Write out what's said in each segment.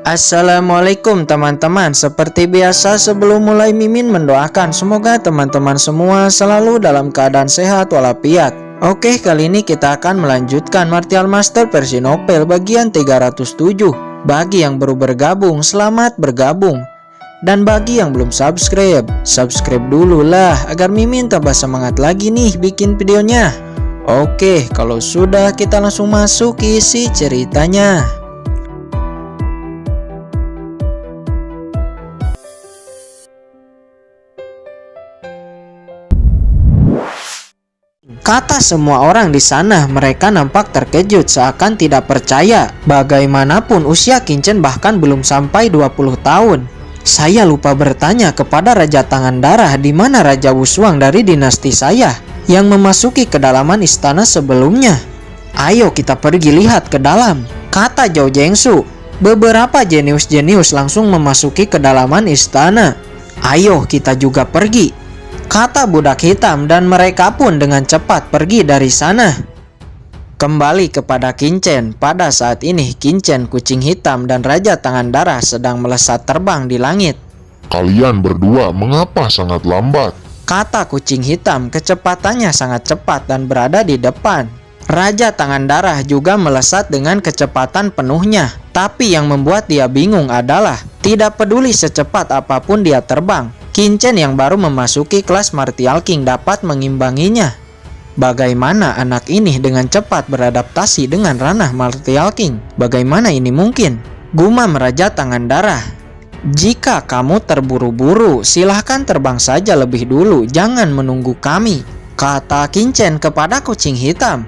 Assalamualaikum teman-teman. Seperti biasa sebelum mulai Mimin mendoakan semoga teman-teman semua selalu dalam keadaan sehat walafiat. Oke, kali ini kita akan melanjutkan Martial Master versi novel bagian 307. Bagi yang baru bergabung, selamat bergabung. Dan bagi yang belum subscribe, subscribe dulu lah agar Mimin tambah semangat lagi nih bikin videonya. Oke, kalau sudah kita langsung masuk isi ceritanya. Kata semua orang di sana, mereka nampak terkejut seakan tidak percaya. Bagaimanapun usia Kincen bahkan belum sampai 20 tahun. Saya lupa bertanya kepada Raja Tangan Darah di mana Raja Wushuang dari dinasti saya yang memasuki kedalaman istana sebelumnya. Ayo kita pergi lihat ke dalam, kata Zhao Zhengsu. Beberapa jenius-jenius langsung memasuki kedalaman istana. Ayo kita juga pergi, kata budak hitam, dan mereka pun dengan cepat pergi dari sana. Kembali kepada Kincen. Pada saat ini Kincen, kucing hitam, dan Raja Tangan Darah sedang melesat terbang di langit. Kalian berdua mengapa sangat lambat? Kata kucing hitam. Kecepatannya sangat cepat dan berada di depan. Raja Tangan Darah juga melesat dengan kecepatan penuhnya. Tapi yang membuat dia bingung adalah tidak peduli secepat apapun dia terbang, Kincen yang baru memasuki kelas Martial King dapat mengimbanginya. Bagaimana anak ini dengan cepat beradaptasi dengan ranah Martial King? Bagaimana ini mungkin? Gumam Raja Tangan Darah. Jika kamu terburu-buru, silahkan terbang saja lebih dulu, jangan menunggu kami, kata Kincen kepada kucing hitam.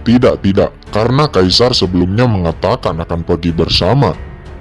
Tidak, karena Kaisar sebelumnya mengatakan akan pergi bersama,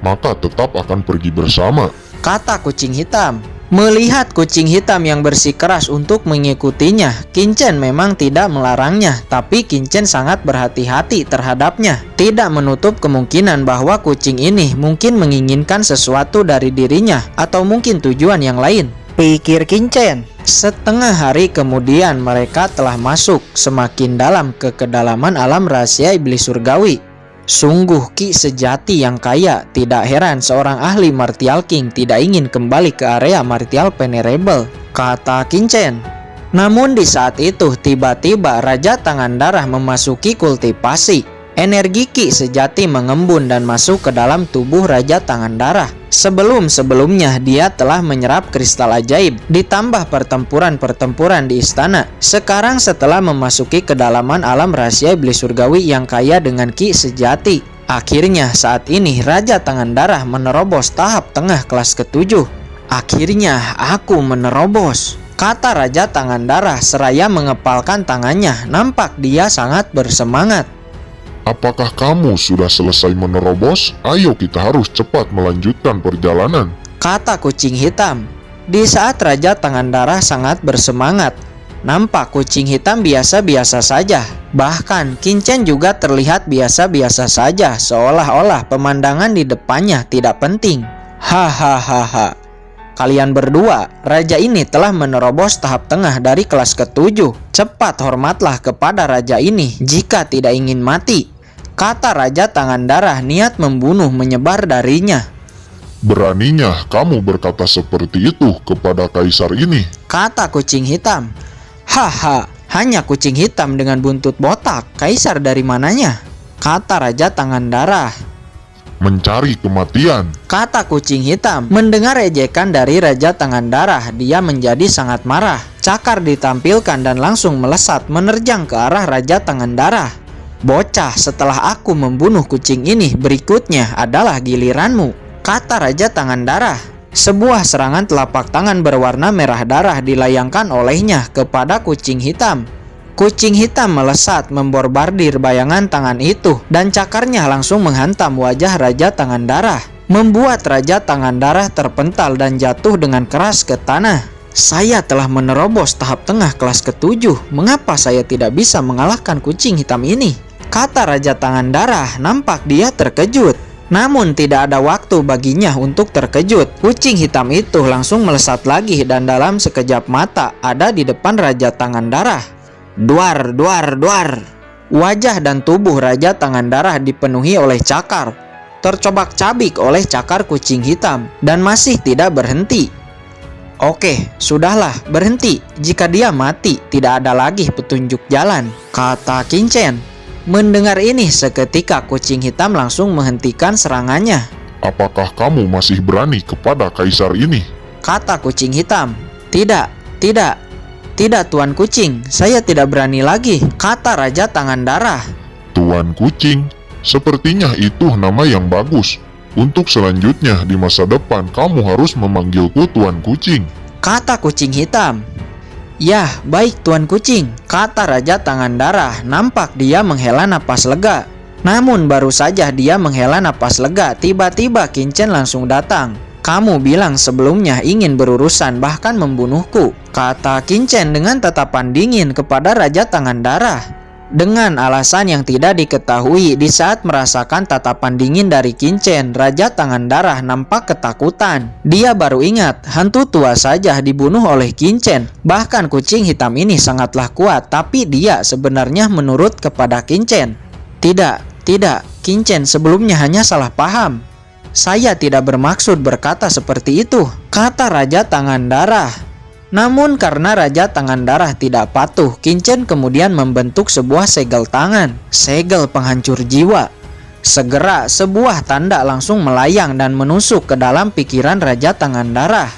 maka tetap akan pergi bersama, kata kucing hitam. Melihat kucing hitam yang bersikeras untuk mengikutinya, Kincen memang tidak melarangnya, tapi Kincen sangat berhati-hati terhadapnya. Tidak menutup kemungkinan bahwa kucing ini mungkin menginginkan sesuatu dari dirinya, atau mungkin tujuan yang lain, pikir Kincen. Setengah hari kemudian mereka telah masuk semakin dalam ke kedalaman alam rahasia iblis surgawi. Sungguh ki sejati yang kaya. Tidak heran seorang ahli Martial King tidak ingin kembali ke area Martial Venerable, kata Kincen. Namun di saat itu tiba-tiba Raja Tangan Darah memasuki kultivasi. Energi ki sejati mengembun dan masuk ke dalam tubuh Raja Tangan Darah. Sebelum-sebelumnya dia telah menyerap kristal ajaib, ditambah pertempuran-pertempuran di istana. Sekarang setelah memasuki kedalaman alam rahasia iblis surgawi yang kaya dengan ki sejati, akhirnya saat ini Raja Tangan Darah menerobos tahap tengah kelas ke-7. Akhirnya aku menerobos, kata Raja Tangan Darah seraya mengepalkan tangannya. Nampak dia sangat bersemangat. Apakah kamu sudah selesai menerobos? Ayo kita harus cepat melanjutkan perjalanan, kata kucing hitam. Di saat Raja Tangan Darah sangat bersemangat, nampak kucing hitam biasa-biasa saja. Bahkan Kincen juga terlihat biasa-biasa saja, seolah-olah pemandangan di depannya tidak penting. Hahaha. Kalian berdua, raja ini telah menerobos tahap tengah dari kelas ke-7. Cepat hormatlah kepada raja ini jika tidak ingin mati, kata Raja Tangan Darah. Niat membunuh menyebar darinya. Beraninya kamu berkata seperti itu kepada Kaisar ini, kata kucing hitam. Haha, hanya kucing hitam dengan buntut botak. Kaisar dari mananya, kata Raja Tangan Darah. Mencari kematian, kata kucing hitam. Mendengar ejekan dari Raja Tangan Darah, dia menjadi sangat marah. Cakar ditampilkan dan langsung melesat menerjang ke arah Raja Tangan Darah. Bocah, setelah aku membunuh kucing ini, berikutnya adalah giliranmu, kata Raja Tangan Darah. Sebuah serangan telapak tangan berwarna merah darah dilayangkan olehnya kepada kucing hitam. Kucing hitam melesat memborbardir bayangan tangan itu, dan cakarnya langsung menghantam wajah Raja Tangan Darah, membuat Raja Tangan Darah terpental dan jatuh dengan keras ke tanah. Saya telah menerobos tahap tengah kelas ke-7. Mengapa saya tidak bisa mengalahkan kucing hitam ini, kata Raja Tangan Darah. Nampak dia terkejut. Namun tidak ada waktu baginya untuk terkejut. Kucing hitam itu langsung melesat lagi dan dalam sekejap mata ada di depan Raja Tangan Darah. Duar, duar, duar. Wajah dan tubuh Raja Tangan Darah dipenuhi oleh cakar. tercobak-cabik oleh cakar kucing hitam dan masih tidak berhenti. Oke, sudahlah, berhenti. Jika dia mati, tidak ada lagi petunjuk jalan, kata Qin-chen. Mendengar ini, seketika kucing hitam langsung menghentikan serangannya. Apakah kamu masih berani kepada kaisar ini? Kata kucing hitam. Tidak, Tuan Kucing, saya tidak berani lagi, kata Raja Tangan Darah. Tuan Kucing, sepertinya itu nama yang bagus. Untuk selanjutnya di masa depan kamu harus memanggilku Tuan Kucing, kata kucing hitam. Yah, baik Tuan Kucing, kata Raja Tangan Darah. Nampak dia menghela napas lega. Namun baru saja dia menghela napas lega, tiba-tiba Qin-chen langsung datang. Kamu bilang sebelumnya ingin berurusan bahkan membunuhku, kata Qin-chen dengan tatapan dingin kepada Raja Tangan Darah. Dengan alasan yang tidak diketahui, di saat merasakan tatapan dingin dari Qin-chen, Raja Tangan Darah nampak ketakutan. Dia baru ingat, hantu tua saja dibunuh oleh Qin-chen. Bahkan kucing hitam ini sangatlah kuat, tapi dia sebenarnya menurut kepada Qin-chen. Tidak, Qin-chen sebelumnya hanya salah paham. Saya tidak bermaksud berkata seperti itu, kata Raja Tangan Darah. Namun karena Raja Tangan Darah tidak patuh, Qin-chen kemudian membentuk sebuah segel tangan, segel penghancur jiwa. Segera sebuah tanda langsung melayang dan menusuk ke dalam pikiran Raja Tangan Darah.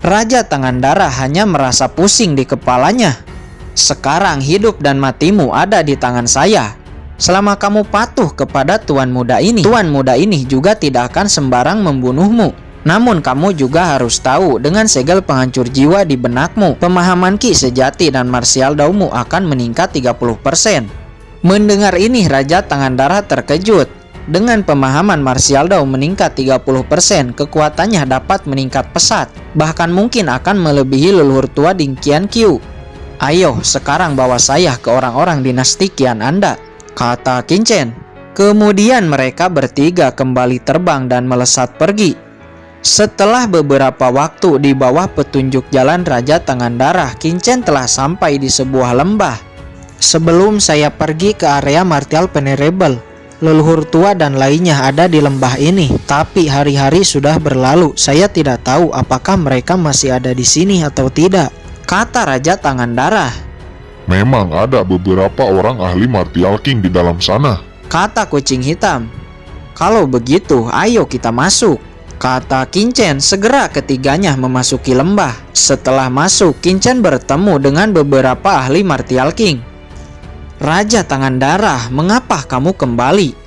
Raja Tangan Darah hanya merasa pusing di kepalanya. Sekarang hidup dan matimu ada di tangan saya. Selama kamu patuh kepada Tuan Muda ini juga tidak akan sembarang membunuhmu. Namun kamu juga harus tahu, dengan segel penghancur jiwa di benakmu, pemahaman Ki sejati dan martial daumu akan meningkat 30%. Mendengar ini, Raja Tangan Darah terkejut. Dengan pemahaman martial dao meningkat 30%, kekuatannya dapat meningkat pesat, bahkan mungkin akan melebihi leluhur tua Ding Qian-qiu. Ayo, sekarang bawa saya ke orang-orang dinasti Qian Anda, kata Qin-chen. Kemudian mereka bertiga kembali terbang dan melesat pergi. Setelah beberapa waktu di bawah petunjuk jalan Raja Tangan Darah, Qin-chen telah sampai di sebuah lembah. Sebelum saya pergi ke area Martial Venerable, leluhur tua dan lainnya ada di lembah ini. Tapi hari-hari sudah berlalu, saya tidak tahu apakah mereka masih ada di sini atau tidak, kata Raja Tangan Darah. Memang ada beberapa orang ahli Martial King di dalam sana, kata kucing hitam. Kalau begitu, ayo kita masuk, kata Qin-chen. Segera ketiganya memasuki lembah. Setelah masuk, Qin-chen bertemu dengan beberapa ahli Martial King. Raja Tangan Darah, mengapa kamu kembali?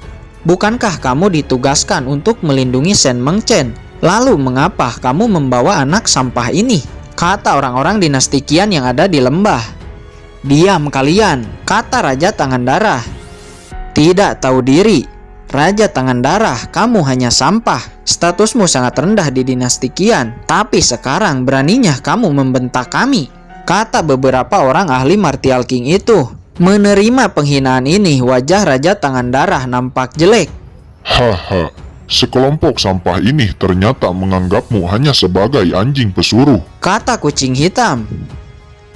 Bukankah kamu ditugaskan untuk melindungi Shen Mengchen? Lalu mengapa kamu membawa anak sampah ini? Kata orang-orang dinasti Qian yang ada di lembah. Diam kalian, kata Raja Tangan Darah. Tidak tahu diri. Raja Tangan Darah, kamu hanya sampah. Statusmu sangat rendah di dinasti Qian. Tapi sekarang beraninya kamu membentak kami, kata beberapa orang ahli Martial King itu. Menerima penghinaan ini, wajah Raja Tangan Darah nampak jelek. Haha, sekelompok sampah ini ternyata menganggapmu hanya sebagai anjing pesuruh, kata kucing hitam.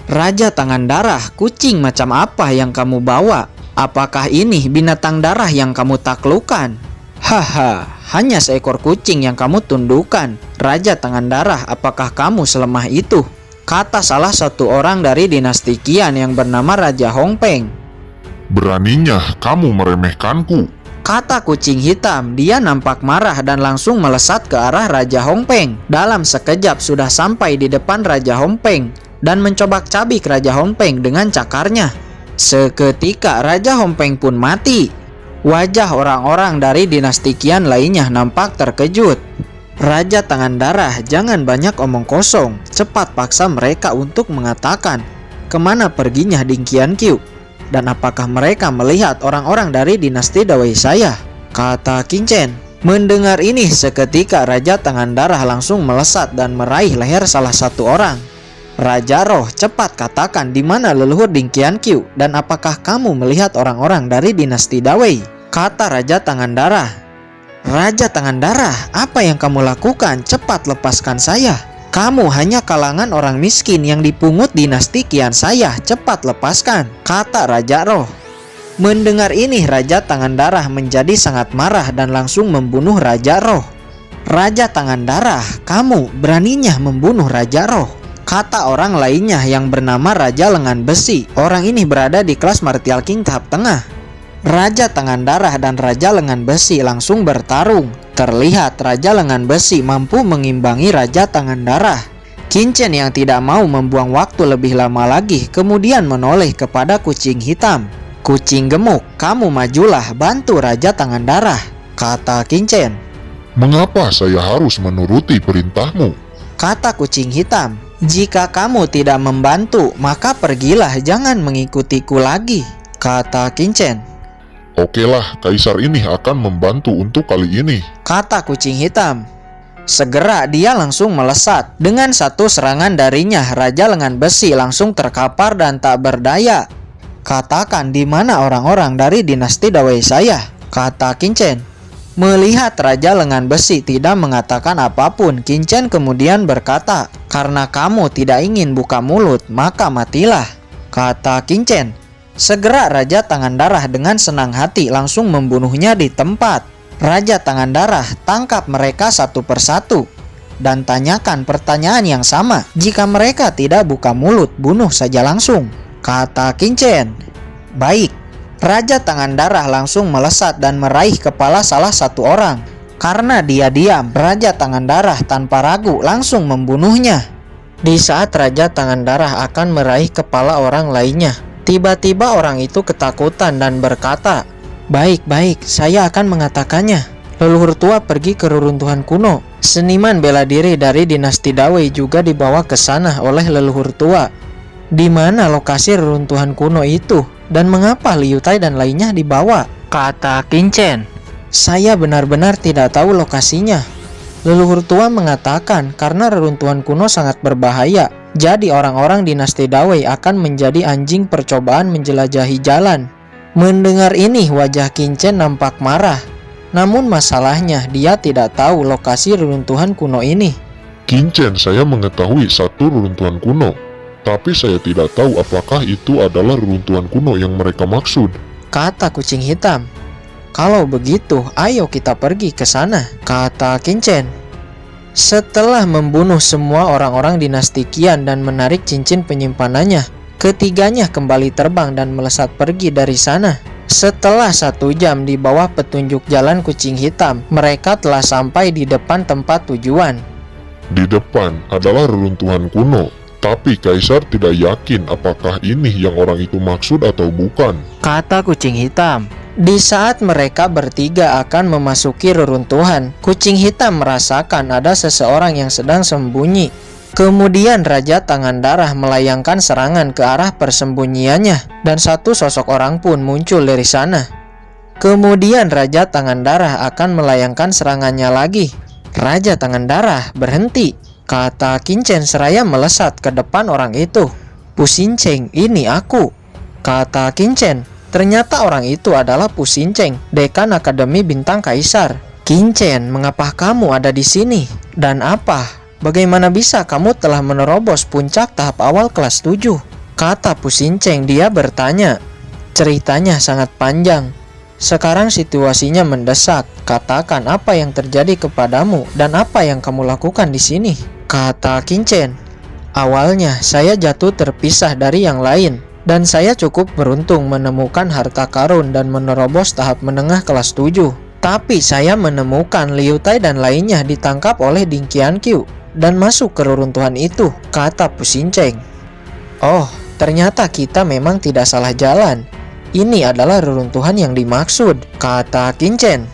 Raja Tangan Darah, kucing macam apa yang kamu bawa? Apakah ini binatang darah yang kamu taklukkan? Haha, hanya seekor kucing yang kamu tundukkan. Raja Tangan Darah, apakah kamu selemah itu? Kata salah satu orang dari dinasti Qian yang bernama Raja Hongpeng. Beraninya kamu meremehkanku, kata kucing hitam. Dia nampak marah dan langsung melesat ke arah Raja Hongpeng. Dalam sekejap sudah sampai di depan Raja Hongpeng dan mencobak-cabik Raja Hongpeng dengan cakarnya. Seketika Raja Hongpeng pun mati. Wajah orang-orang dari dinasti Qian lainnya nampak terkejut. Raja Tangan Darah, jangan banyak omong kosong. Cepat paksa mereka untuk mengatakan kemana perginya Ding Qian-qiu, dan apakah mereka melihat orang-orang dari dinasti Dawei saya, kata Qin-chen. Mendengar ini, seketika Raja Tangan Darah langsung melesat dan meraih leher salah satu orang. Raja Roh, cepat katakan di mana leluhur Ding Qian-qiu, dan apakah kamu melihat orang-orang dari dinasti Dawei, kata Raja Tangan Darah. Raja Tangan Darah, apa yang kamu lakukan? Cepat lepaskan saya, Kamu hanya kalangan orang miskin yang dipungut dinasti Qian saya. Cepat lepaskan, kata Raja Roh. Mendengar ini, Raja Tangan Darah menjadi sangat marah dan langsung membunuh Raja Roh. Raja Tangan Darah, kamu beraninya membunuh Raja Roh, kata orang lainnya yang bernama Raja Lengan Besi. Orang ini berada di kelas Martial King tahap tengah. Raja Tangan Darah dan Raja Lengan Besi langsung bertarung. Terlihat Raja Lengan Besi mampu mengimbangi Raja Tangan Darah. Qin Chen yang tidak mau membuang waktu lebih lama lagi kemudian menoleh kepada kucing hitam. Kucing gemuk, kamu majulah bantu Raja Tangan Darah, kata Qin Chen. Mengapa saya harus menuruti perintahmu? Kata kucing hitam. Jika kamu tidak membantu, maka pergilah, jangan mengikutiku lagi, kata Qin Chen. Okelah, kaisar ini akan membantu untuk kali ini, kata kucing hitam. Segera dia langsung melesat. Dengan satu serangan darinya, Raja Lengan Besi langsung terkapar dan tak berdaya. Katakan di mana orang-orang dari dinasti Dawei saya, kata Qin Chen. Melihat Raja Lengan Besi tidak mengatakan apapun, Qin Chen kemudian berkata, karena kamu tidak ingin buka mulut, maka matilah, kata Qin Chen. Segera Raja Tangan Darah dengan senang hati langsung membunuhnya di tempat. Raja Tangan Darah, tangkap mereka satu persatu dan tanyakan pertanyaan yang sama. Jika mereka tidak buka mulut, bunuh saja langsung, kata Qin Chen. Baik. Raja Tangan Darah langsung melesat dan meraih kepala salah satu orang. Karena dia diam, Raja Tangan Darah tanpa ragu langsung membunuhnya. Di saat Raja Tangan Darah akan meraih kepala orang lainnya, tiba-tiba orang itu ketakutan dan berkata, baik, saya akan mengatakannya. Leluhur tua pergi ke reruntuhan kuno. Seniman bela diri dari dinasti Dawei juga dibawa ke sana oleh leluhur tua. Di mana lokasi reruntuhan kuno itu? Dan mengapa Liu Tai dan lainnya dibawa? Kata Qin Chen. Saya benar-benar tidak tahu lokasinya. Leluhur tua mengatakan karena reruntuhan kuno sangat berbahaya. Jadi orang-orang dinasti Dawei akan menjadi anjing percobaan menjelajahi jalan. Mendengar ini wajah Qin Chen nampak marah. Namun masalahnya dia tidak tahu lokasi reruntuhan kuno ini. Qin Chen, saya mengetahui satu reruntuhan kuno, tapi saya tidak tahu apakah itu adalah reruntuhan kuno yang mereka maksud, kata kucing hitam. Kalau begitu, ayo kita pergi ke sana, kata Qin Chen. Setelah membunuh semua orang-orang dinasti Qian dan menarik cincin penyimpanannya, ketiganya kembali terbang dan melesat pergi dari sana. Setelah 1 jam di bawah petunjuk jalan kucing hitam, mereka telah sampai di depan tempat tujuan. Di depan adalah reruntuhan kuno, tapi kaisar tidak yakin apakah ini yang orang itu maksud atau bukan, kata kucing hitam. Di saat mereka bertiga akan memasuki reruntuhan, kucing hitam merasakan ada seseorang yang sedang sembunyi. Kemudian Raja Tangan Darah melayangkan serangan ke arah persembunyiannya dan satu sosok orang pun muncul dari sana. Kemudian Raja Tangan Darah akan melayangkan serangannya lagi. Raja Tangan Darah, berhenti, kata Qin Chen seraya melesat ke depan orang itu. Pu Xincheng, ini aku, kata Qin Chen. Ternyata orang itu adalah Pu Xincheng, dekan Akademi Bintang Kaisar. Qin Chen, mengapa kamu ada di sini? Dan apa? Bagaimana bisa kamu telah menerobos puncak tahap awal kelas 7? Kata Pu Xincheng. Dia bertanya. Ceritanya sangat panjang. Sekarang situasinya mendesak. Katakan apa yang terjadi kepadamu dan apa yang kamu lakukan di sini, kata Qin Chen. Awalnya saya jatuh terpisah dari yang lain dan saya cukup beruntung menemukan harta karun dan menerobos tahap menengah kelas 7. Tapi saya menemukan Liu Tai dan lainnya ditangkap oleh Ding Qianqiu dan masuk ke reruntuhan itu, kata Pu Xincheng. Oh, ternyata kita memang tidak salah jalan. Ini adalah reruntuhan yang dimaksud, kata Qin Chen.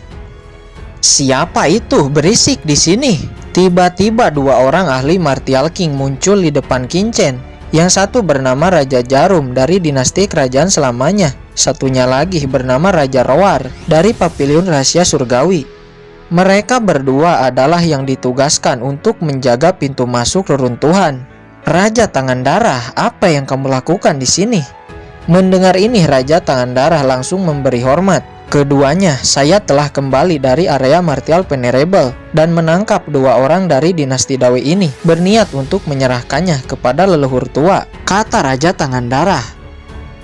Siapa itu berisik di sini? Tiba-tiba 2 orang ahli Martial King muncul di depan Qin Chen. Yang satu bernama Raja Jarum dari dinasti kerajaan selamanya. Satunya lagi bernama Raja Roar dari Pavilion Rahasia Surgawi. Mereka berdua adalah yang ditugaskan untuk menjaga pintu masuk reruntuhan. Raja Tangan Darah, apa yang kamu lakukan di sini? Mendengar ini, Raja Tangan Darah langsung memberi hormat. Keduanya, saya telah kembali dari area Martial Venerable dan menangkap 2 orang dari dinasti Dawe ini, berniat untuk menyerahkannya kepada leluhur tua, kata Raja Tangan Darah.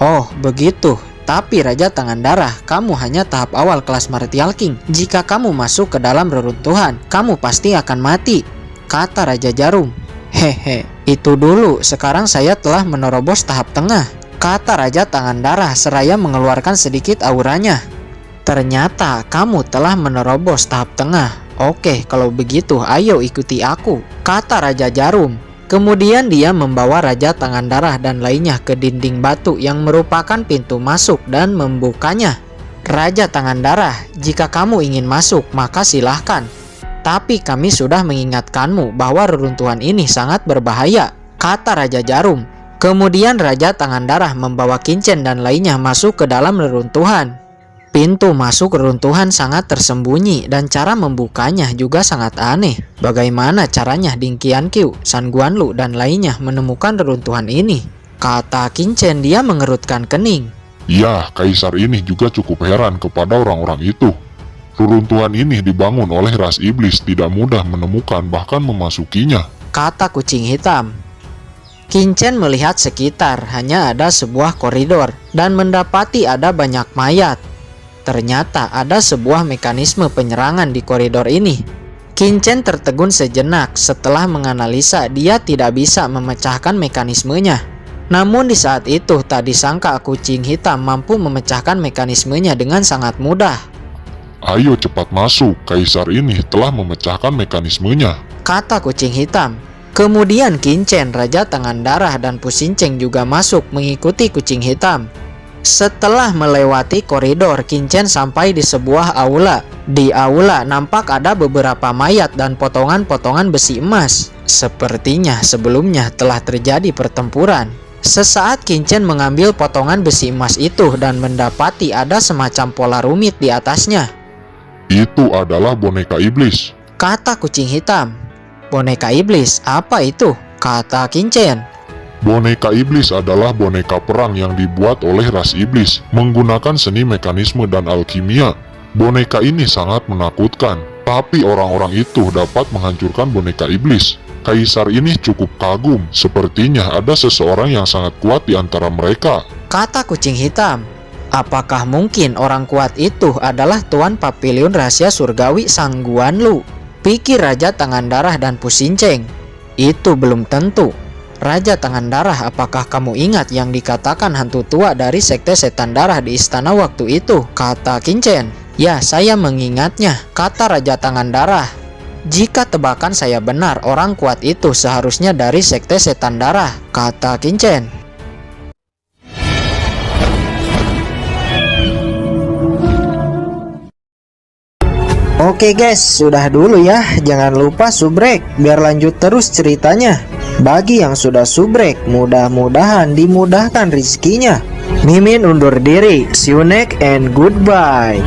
Oh, begitu. Tapi Raja Tangan Darah, kamu hanya tahap awal kelas Martial King. Jika kamu masuk ke dalam reruntuhan, kamu pasti akan mati, kata Raja Jarum. Hehe, itu dulu, sekarang saya telah menerobos tahap tengah, kata Raja Tangan Darah seraya mengeluarkan sedikit auranya. Ternyata kamu telah menerobos tahap tengah. Oke, kalau begitu ayo ikuti aku, kata Raja Jarum. Kemudian dia membawa Raja Tangan Darah dan lainnya ke dinding batu yang merupakan pintu masuk dan membukanya. Raja Tangan Darah, jika kamu ingin masuk maka silahkan. Tapi kami sudah mengingatkanmu bahwa reruntuhan ini sangat berbahaya, kata Raja Jarum. Kemudian Raja Tangan Darah membawa Kincen dan lainnya masuk ke dalam reruntuhan. Pintu masuk reruntuhan sangat tersembunyi dan cara membukanya juga sangat aneh. Bagaimana caranya Ding Qianqiu, San Guanlu dan lainnya menemukan reruntuhan ini? Kata Kincen, dia mengerutkan kening. Ya, Kaisar ini juga cukup heran kepada orang-orang itu. Reruntuhan ini dibangun oleh ras iblis, tidak mudah menemukan bahkan memasukinya, kata kucing hitam. Kincen melihat sekitar, hanya ada sebuah koridor dan mendapati ada banyak mayat. Ternyata ada sebuah mekanisme penyerangan di koridor ini. Kincen tertegun sejenak. Setelah menganalisa, dia tidak bisa memecahkan mekanismenya. Namun di saat itu tak disangka kucing hitam mampu memecahkan mekanismenya dengan sangat mudah. Ayo cepat masuk, Kaisar ini telah memecahkan mekanismenya, kata kucing hitam. Kemudian Kincen, Raja Tangan Darah dan Pusinceng juga masuk mengikuti kucing hitam. Setelah melewati koridor, Kincen sampai di sebuah aula. Di aula nampak ada beberapa mayat dan potongan-potongan besi emas. Sepertinya sebelumnya telah terjadi pertempuran. Sesaat Kincen mengambil potongan besi emas itu dan mendapati ada semacam pola rumit di atasnya. Itu adalah boneka iblis, kata kucing hitam. Boneka iblis, apa itu? Kata Kincen. Boneka iblis adalah boneka perang yang dibuat oleh ras iblis menggunakan seni mekanisme dan alkimia. Boneka ini sangat menakutkan, tapi orang-orang itu dapat menghancurkan boneka iblis. Kaisar ini cukup kagum, sepertinya ada seseorang yang sangat kuat di antara mereka, kata kucing hitam. Apakah mungkin orang kuat itu adalah Tuan Papiliun Rahasia Surgawi Sang Guanlu? Pikir Raja Tangan Darah dan Pusinceng. Itu belum tentu. Raja Tangan Darah, apakah kamu ingat yang dikatakan hantu tua dari Sekte Setan Darah di istana waktu itu? Kata Kincen. Ya, saya mengingatnya, kata Raja Tangan Darah. Jika tebakan saya benar, orang kuat itu seharusnya dari Sekte Setan Darah, kata Kincen. Oke guys, sudah dulu ya. Jangan lupa subrek biar lanjut terus ceritanya. Bagi yang sudah subrek, mudah-mudahan dimudahkan rezekinya. Mimin undur diri. See you next and goodbye.